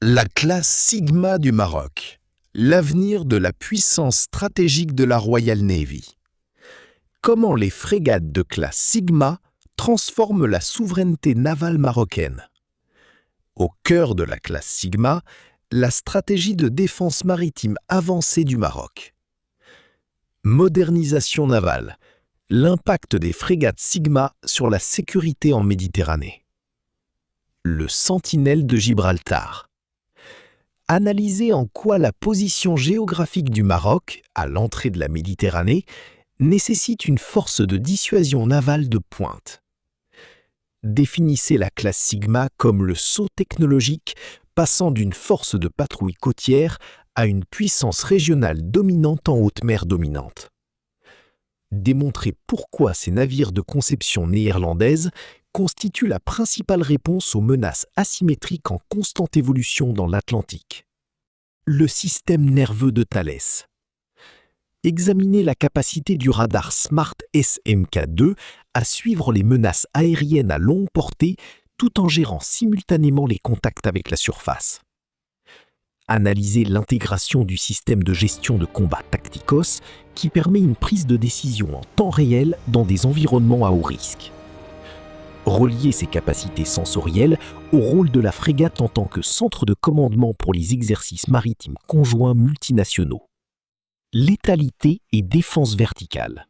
La classe Sigma du Maroc, l'avenir de la puissance stratégique de la Royal Navy. Comment les frégates de classe Sigma transforment la souveraineté navale marocaine. Au cœur de la classe Sigma, la stratégie de défense maritime avancée du Maroc. Modernisation navale, l'impact des frégates Sigma sur la sécurité en Méditerranée. Le Sentinelle de Gibraltar. Analyser en quoi la position géographique du Maroc, à l'entrée de la Méditerranée, nécessite une force de dissuasion navale de pointe. Définissez la classe Sigma comme le saut technologique passant d'une force de patrouille côtière à une puissance régionale dominante en haute mer dominante. Démontrez pourquoi ces navires de conception néerlandaise constituent la principale réponse aux menaces asymétriques en constante évolution dans l'Atlantique. Le système nerveux de Thalès. Examinez la capacité du radar SMART SMK2 à suivre les menaces aériennes à longue portée tout en gérant simultanément les contacts avec la surface. Analysez l'intégration du système de gestion de combat Tacticos qui permet une prise de décision en temps réel dans des environnements à haut risque. Relier ses capacités sensorielles au rôle de la frégate en tant que centre de commandement pour les exercices maritimes conjoints multinationaux. Létalité et défense verticale.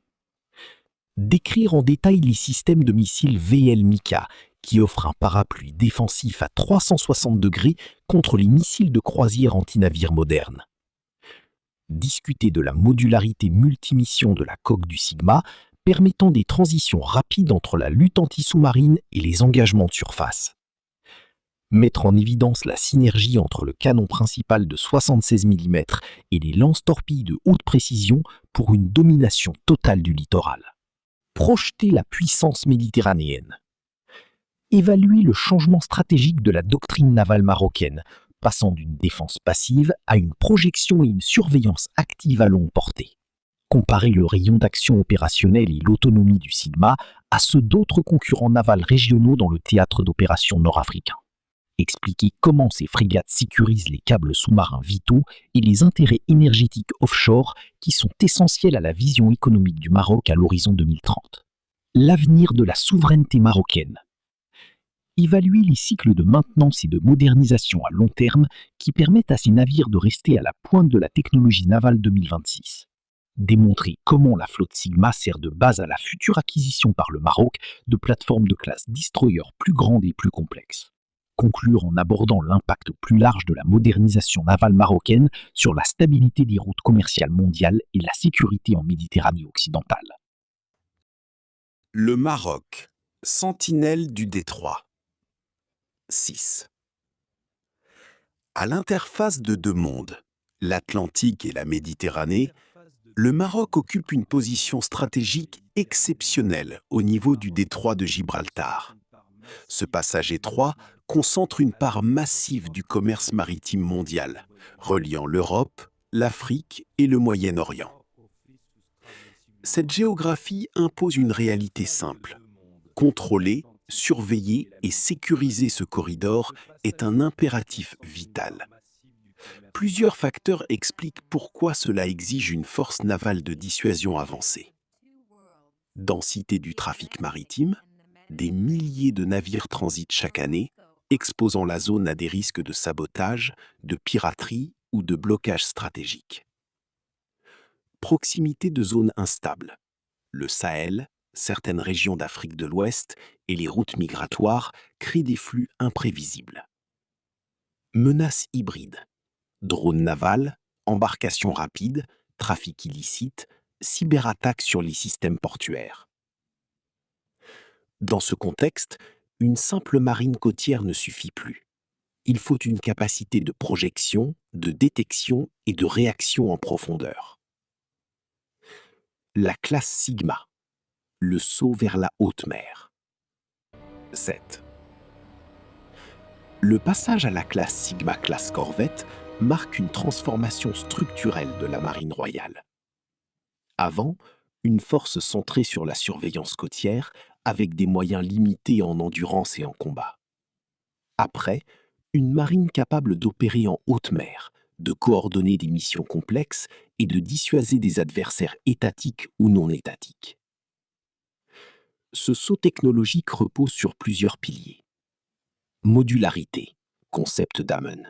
Décrire en détail les systèmes de missiles VL-Mika qui offrent un parapluie défensif à 360 degrés contre les missiles de croisière anti-navires modernes. Discuter de la modularité multimission de la coque du Sigma permettant des transitions rapides entre la lutte anti-sous-marine et les engagements de surface. Mettre en évidence la synergie entre le canon principal de 76 mm et les lance-torpilles de haute précision pour une domination totale du littoral. Projeter la puissance méditerranéenne. Évaluer le changement stratégique de la doctrine navale marocaine, passant d'une défense passive à une projection et une surveillance active à longue portée. Comparer le rayon d'action opérationnel et l'autonomie du Sigma à ceux d'autres concurrents navals régionaux dans le théâtre d'opérations nord-africain. Expliquer comment ces frégates sécurisent les câbles sous-marins vitaux et les intérêts énergétiques offshore qui sont essentiels à la vision économique du Maroc à l'horizon 2030. L'avenir de la souveraineté marocaine. Évaluer les cycles de maintenance et de modernisation à long terme qui permettent à ces navires de rester à la pointe de la technologie navale 2026. Démontrer comment la flotte Sigma sert de base à la future acquisition par le Maroc de plateformes de classe destroyer plus grandes et plus complexes. Conclure en abordant l'impact plus large de la modernisation navale marocaine sur la stabilité des routes commerciales mondiales et la sécurité en Méditerranée occidentale. Le Maroc, sentinelle du détroit. 6. À l'interface de deux mondes, l'Atlantique et la Méditerranée, le Maroc occupe une position stratégique exceptionnelle au niveau du détroit de Gibraltar. Ce passage étroit concentre une part massive du commerce maritime mondial, reliant l'Europe, l'Afrique et le Moyen-Orient. Cette géographie impose une réalité simple. Contrôler, surveiller et sécuriser ce corridor est un impératif vital. Plusieurs facteurs expliquent pourquoi cela exige une force navale de dissuasion avancée. Densité du trafic maritime, des milliers de navires transitent chaque année, exposant la zone à des risques de sabotage, de piraterie ou de blocage stratégique. Proximité de zones instables. Le Sahel, certaines régions d'Afrique de l'Ouest et les routes migratoires créent des flux imprévisibles. Menaces hybrides. Drones navals, embarcations rapides, trafic illicite, cyberattaques sur les systèmes portuaires. Dans ce contexte, une simple marine côtière ne suffit plus. Il faut une capacité de projection, de détection et de réaction en profondeur. La classe Sigma, le saut vers la haute mer. 7. Le passage à la classe Sigma classe corvette marque une transformation structurelle de la marine royale. Avant, une force centrée sur la surveillance côtière avec des moyens limités en endurance et en combat. Après, Une marine capable d'opérer en haute mer, de coordonner des missions complexes et de dissuader des adversaires étatiques ou non étatiques. Ce saut technologique repose sur plusieurs piliers. Modularité, concept d'Hammond.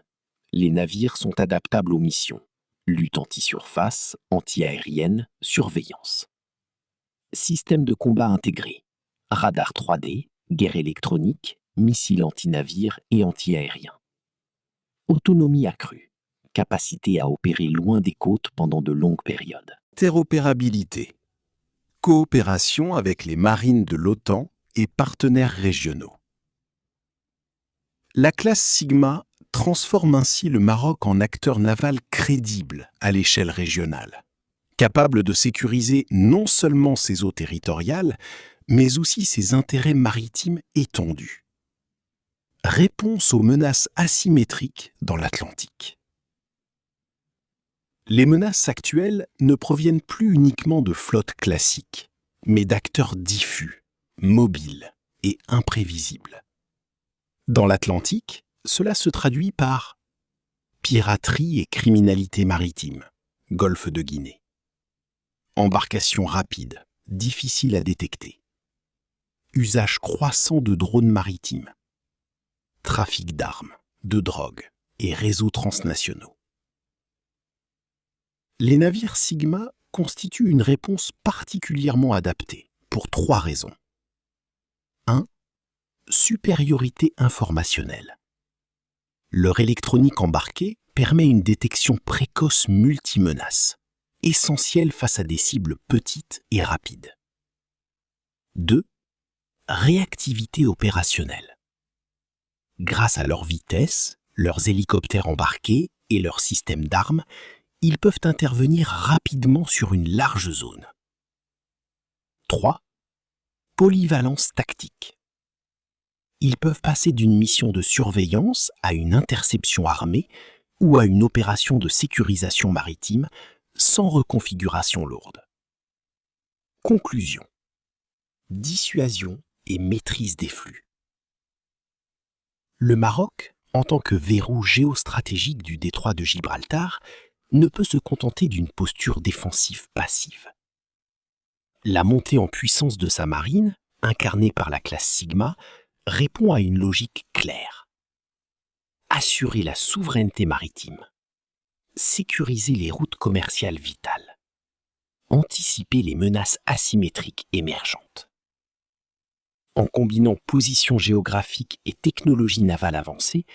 Les navires sont adaptables aux missions. Lutte anti-surface, anti-aérienne, surveillance. Système de combat intégré. Radar 3D, guerre électronique, missiles anti-navires et anti-aériens. Autonomie accrue. Capacité à opérer loin des côtes pendant de longues périodes. Interopérabilité. Coopération avec les marines de l'OTAN et partenaires régionaux. La classe Sigma transforme ainsi le Maroc en acteur naval crédible à l'échelle régionale, capable de sécuriser non seulement ses eaux territoriales, mais aussi ses intérêts maritimes étendus. Réponse aux menaces asymétriques dans l'Atlantique. Les menaces actuelles ne proviennent plus uniquement de flottes classiques, mais d'acteurs diffus, mobiles et imprévisibles. Dans l'Atlantique, cela se traduit par piraterie et criminalité maritime, golfe de Guinée. Embarcations rapides, difficiles à détecter. Usage croissant de drones maritimes. Trafic d'armes, de drogue et réseaux transnationaux. Les navires Sigma constituent une réponse particulièrement adaptée pour 3 raisons. 1. Supériorité informationnelle. Leur électronique embarquée permet une détection précoce multimenace, essentielle face à des cibles petites et rapides. 2. Réactivité opérationnelle. Grâce à leur vitesse, leurs hélicoptères embarqués et leurs systèmes d'armes, ils peuvent intervenir rapidement sur une large zone. 3. Polyvalence tactique. Ils peuvent passer d'une mission de surveillance à une interception armée ou à une opération de sécurisation maritime sans reconfiguration lourde. Conclusion. Dissuasion et maîtrise des flux. Le Maroc, en tant que verrou géostratégique du détroit de Gibraltar, ne peut se contenter d'une posture défensive passive. La montée en puissance de sa marine, incarnée par la classe Sigma, répond à une logique claire. Assurer la souveraineté maritime, sécuriser les routes commerciales vitales, anticiper les menaces asymétriques émergentes. En combinant position géographique et technologie navale avancée,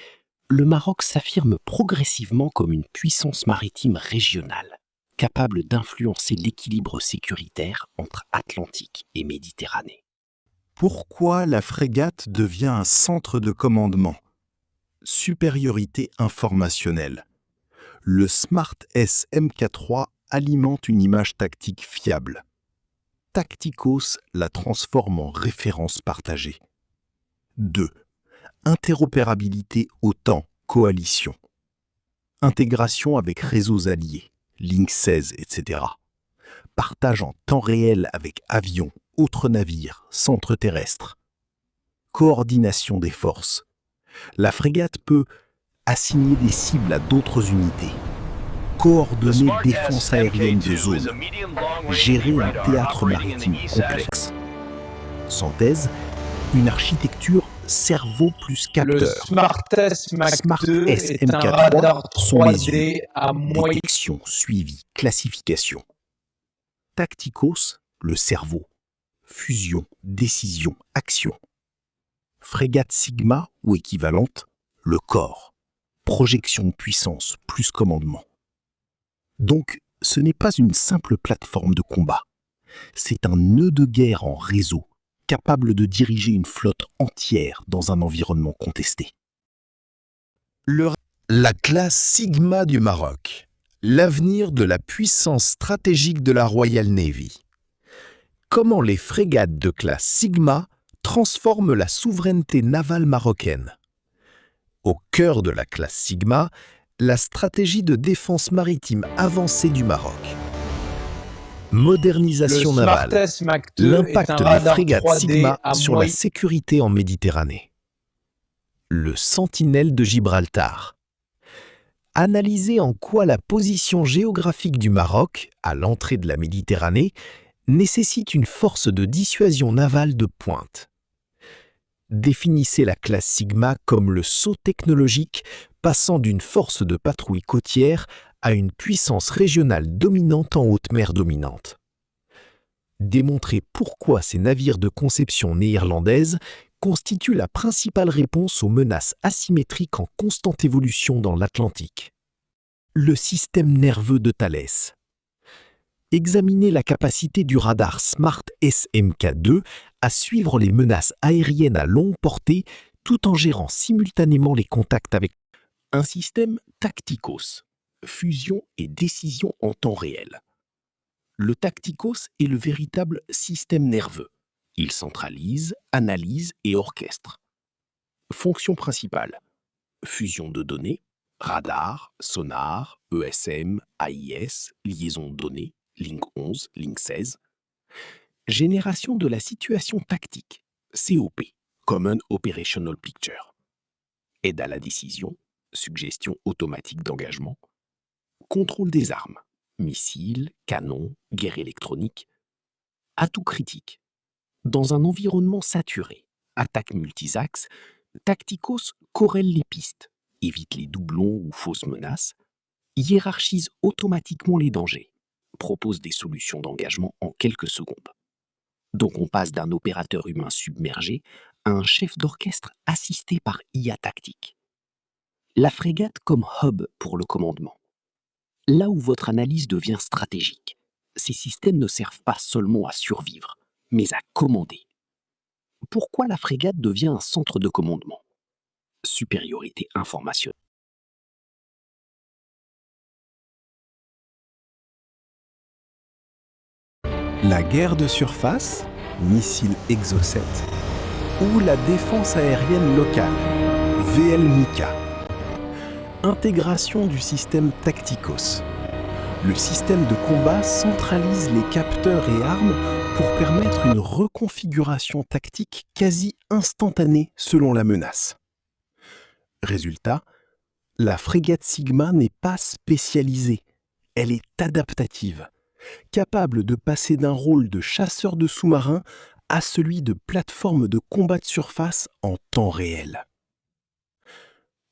le Maroc s'affirme progressivement comme une puissance maritime régionale, capable d'influencer l'équilibre sécuritaire entre Atlantique et Méditerranée. Pourquoi la frégate devient un centre de commandement? Supériorité informationnelle. Le Smart S MK3 alimente une image tactique fiable. Tacticos la transforme en référence partagée. 2. Interopérabilité OTAN-coalition. Intégration avec réseaux alliés, Link 16, etc. Partage en temps réel avec avions, autres navires, centres terrestres. Coordination des forces. La frégate peut assigner des cibles à d'autres unités, coordonner défense aérienne de zone, gérer un théâtre maritime complexe. Synthèse, une architecture cerveau plus Le capteur. Smart S Mac Smart 2 S est un MK3 radar sont mes 3D à moyenne. Détection, suivi, classification. Tacticos, le cerveau. Fusion, décision, action. Frégate Sigma ou équivalente, le corps. Projection de puissance plus commandement. Donc, ce n'est pas une simple plateforme de combat. C'est un nœud de guerre en réseau, capable de diriger une flotte entière dans un environnement contesté. La classe Sigma du Maroc. L'avenir de la puissance stratégique de la Royal Navy. Comment les frégates de classe Sigma transforment la souveraineté navale marocaine? Au cœur de la classe Sigma, la stratégie de défense maritime avancée du Maroc. Modernisation Le Smart navale. S Mac 2 est L'impact un des radar frégates 3D Sigma à sur la moyenne. sécurité en Méditerranée. Le Sentinelle de Gibraltar. Analyser en quoi la position géographique du Maroc, à l'entrée de la Méditerranée, nécessite une force de dissuasion navale de pointe. Définissez la classe Sigma comme le saut technologique passant d'une force de patrouille côtière à une puissance régionale dominante en haute mer dominante. Démontrez pourquoi ces navires de conception néerlandaise constituent la principale réponse aux menaces asymétriques en constante évolution dans l'Atlantique. Le système nerveux de Thalès. Examinez la capacité du radar Smart SMK2 à suivre les menaces aériennes à longue portée tout en gérant simultanément les contacts avec un système Tacticos, fusion et décision en temps réel. Le Tacticos est le véritable système nerveux. Il centralise, analyse et orchestre. Fonction principale: fusion de données, radar, sonar, ESM, AIS, liaison de données, Link 11, Link 16. Génération de la situation tactique, COP, Common Operational Picture. Aide à la décision, suggestion automatique d'engagement. Contrôle des armes, missiles, canons, guerre électronique. Atout critique. Dans un environnement saturé, attaque multisaxes, Tacticos corrèle les pistes, évite les doublons ou fausses menaces, hiérarchise automatiquement les dangers, propose des solutions d'engagement en quelques secondes. Donc on passe d'un opérateur humain submergé à un chef d'orchestre assisté par IA tactique. La frégate comme hub pour le commandement. Là où votre analyse devient stratégique, ces systèmes ne servent pas seulement à survivre, mais à commander. Pourquoi la frégate devient un centre de commandement? Supériorité informationnelle. La guerre de surface, missile Exocet, ou la défense aérienne locale, VL-MICA. Intégration du système Tacticos. Le système de combat centralise les capteurs et armes pour permettre une reconfiguration tactique quasi instantanée selon la menace. Résultat, la frégate Sigma n'est pas spécialisée, elle est adaptative, capable de passer d'un rôle de chasseur de sous-marins à celui de plateforme de combat de surface en temps réel.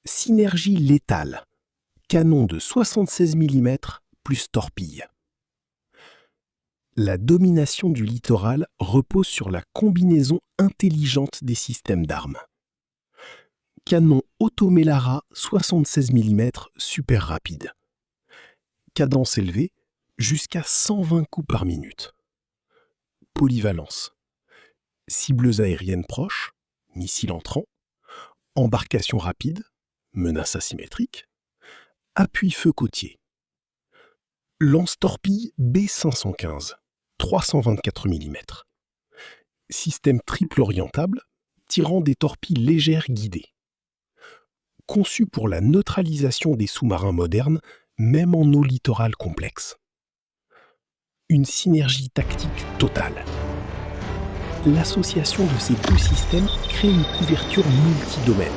Synergie létale, canon de 76 mm plus torpille. La domination du littoral repose sur la combinaison intelligente des systèmes d'armes. Canon Automélara 76 mm super rapide. Cadence élevée, jusqu'à 120 coups par minute. Polyvalence. Cibleuse aérienne proche, missile entrant, embarcation rapide, menace asymétrique, appui-feu côtier. Lance-torpille B515, 324 mm. Système triple orientable, tirant des torpilles légères guidées. Conçu pour la neutralisation des sous-marins modernes, même en eau littorale complexe. Une synergie tactique totale. L'association de ces deux systèmes crée une couverture multidomaine.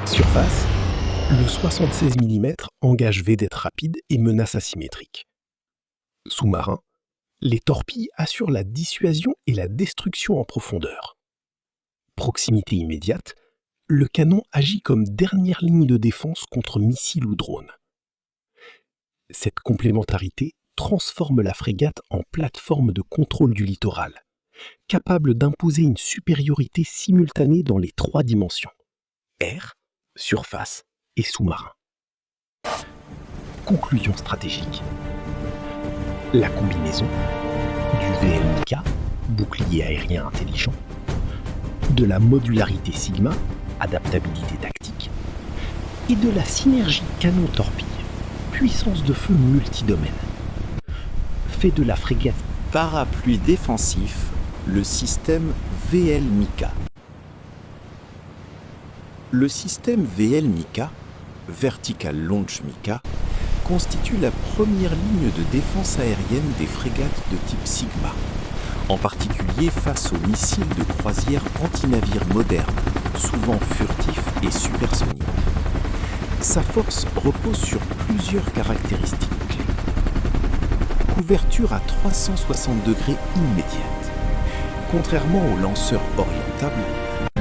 Surface, le 76 mm engage vedette rapide et menace asymétrique. Sous-marin, les torpilles assurent la dissuasion et la destruction en profondeur. Proximité immédiate, le canon agit comme dernière ligne de défense contre missiles ou drones. Cette complémentarité transforme la frégate en plateforme de contrôle du littoral, capable d'imposer une supériorité simultanée dans les 3 dimensions: air, surface et sous-marin. Conclusion stratégique. La combinaison du VL-MICA, bouclier aérien intelligent, de la modularité Sigma, adaptabilité tactique, et de la synergie canon-torpille, puissance de feu multidomaine, fait de la frégate parapluie défensif, le système VL-MICA. Le système VL-MICA, Vertical Launch MICA, constitue la première ligne de défense aérienne des frégates de type Sigma, en particulier face aux missiles de croisière anti-navires modernes, souvent furtif et supersonique. Sa force repose sur plusieurs caractéristiques clés. Couverture à 360 degrés immédiate. Contrairement au lanceur orientable,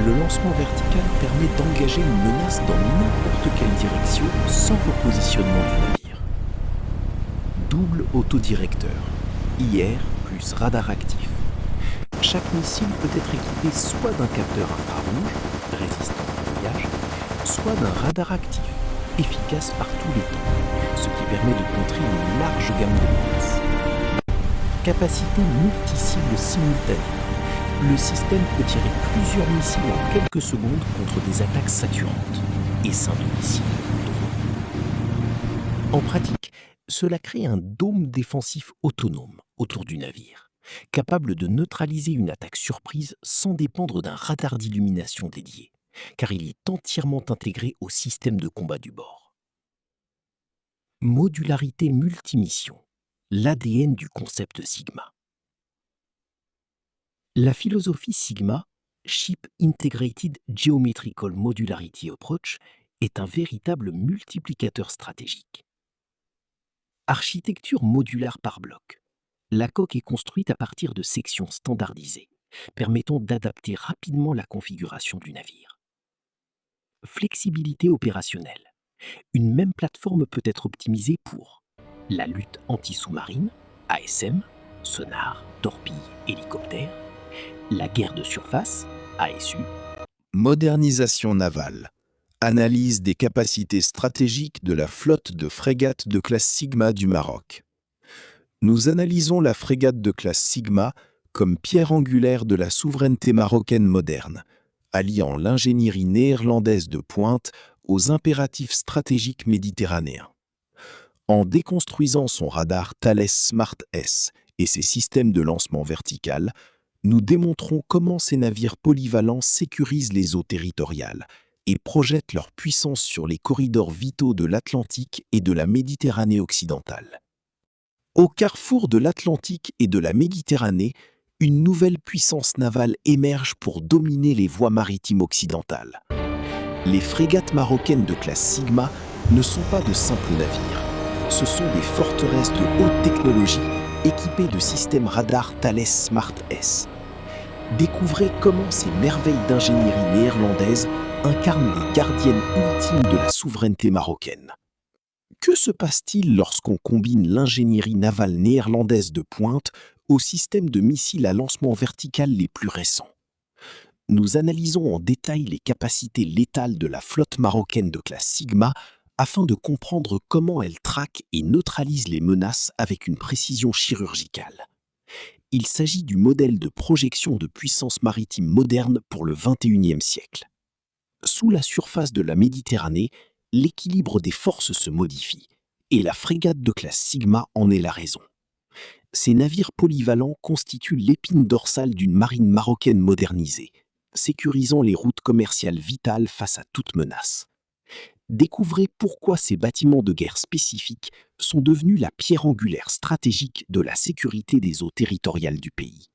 le lancement vertical permet d'engager une menace dans n'importe quelle direction sans repositionnement du navire. Double autodirecteur, IR plus radar actif. Chaque missile peut être équipé soit d'un capteur infrarouge, résistant au voyage, soit d'un radar actif, efficace par tous les temps, ce qui permet de contrer une large gamme de menaces. Capacité multi-cible simultanée. Le système peut tirer plusieurs missiles en quelques secondes contre des attaques saturantes, essaims de missiles. En pratique, cela crée un dôme défensif autonome autour du navire, capable de neutraliser une attaque surprise sans dépendre d'un radar d'illumination dédié, car il est entièrement intégré au système de combat du bord. Modularité multimission, l'ADN du concept Sigma. La philosophie Sigma, Ship Integrated Geometrical Modularity Approach, est un véritable multiplicateur stratégique. Architecture modulaire par bloc. La coque est construite à partir de sections standardisées, permettant d'adapter rapidement la configuration du navire. Flexibilité opérationnelle. Une même plateforme peut être optimisée pour la lutte anti-sous-marine, ASM, sonar, torpille, hélicoptère, la guerre de surface, ASU, Modernisation navale. Analyse des capacités stratégiques de la flotte de frégates de classe Sigma du Maroc. Nous analysons la frégate de classe Sigma comme pierre angulaire de la souveraineté marocaine moderne, alliant l'ingénierie néerlandaise de pointe aux impératifs stratégiques méditerranéens. En déconstruisant son radar Thales Smart S et ses systèmes de lancement vertical, nous démontrons comment ces navires polyvalents sécurisent les eaux territoriales et projettent leur puissance sur les corridors vitaux de l'Atlantique et de la Méditerranée occidentale. Au carrefour de l'Atlantique et de la Méditerranée, une nouvelle puissance navale émerge pour dominer les voies maritimes occidentales. Les frégates marocaines de classe Sigma ne sont pas de simples navires. Ce sont des forteresses de haute technologie équipées de systèmes radar Thales Smart S. Découvrez comment ces merveilles d'ingénierie néerlandaise incarnent les gardiennes ultimes de la souveraineté marocaine. Que se passe-t-il lorsqu'on combine l'ingénierie navale néerlandaise de pointe aux systèmes de missiles à lancement vertical les plus récents? Nous analysons en détail les capacités létales de la flotte marocaine de classe Sigma afin de comprendre comment elle traque et neutralise les menaces avec une précision chirurgicale. Il s'agit du modèle de projection de puissance maritime moderne pour le XXIe siècle. Sous la surface de la Méditerranée, l'équilibre des forces se modifie, et la frégate de classe Sigma en est la raison. Ces navires polyvalents constituent l'épine dorsale d'une marine marocaine modernisée, sécurisant les routes commerciales vitales face à toute menace. Découvrez pourquoi ces bâtiments de guerre spécifiques sont devenus la pierre angulaire stratégique de la sécurité des eaux territoriales du pays.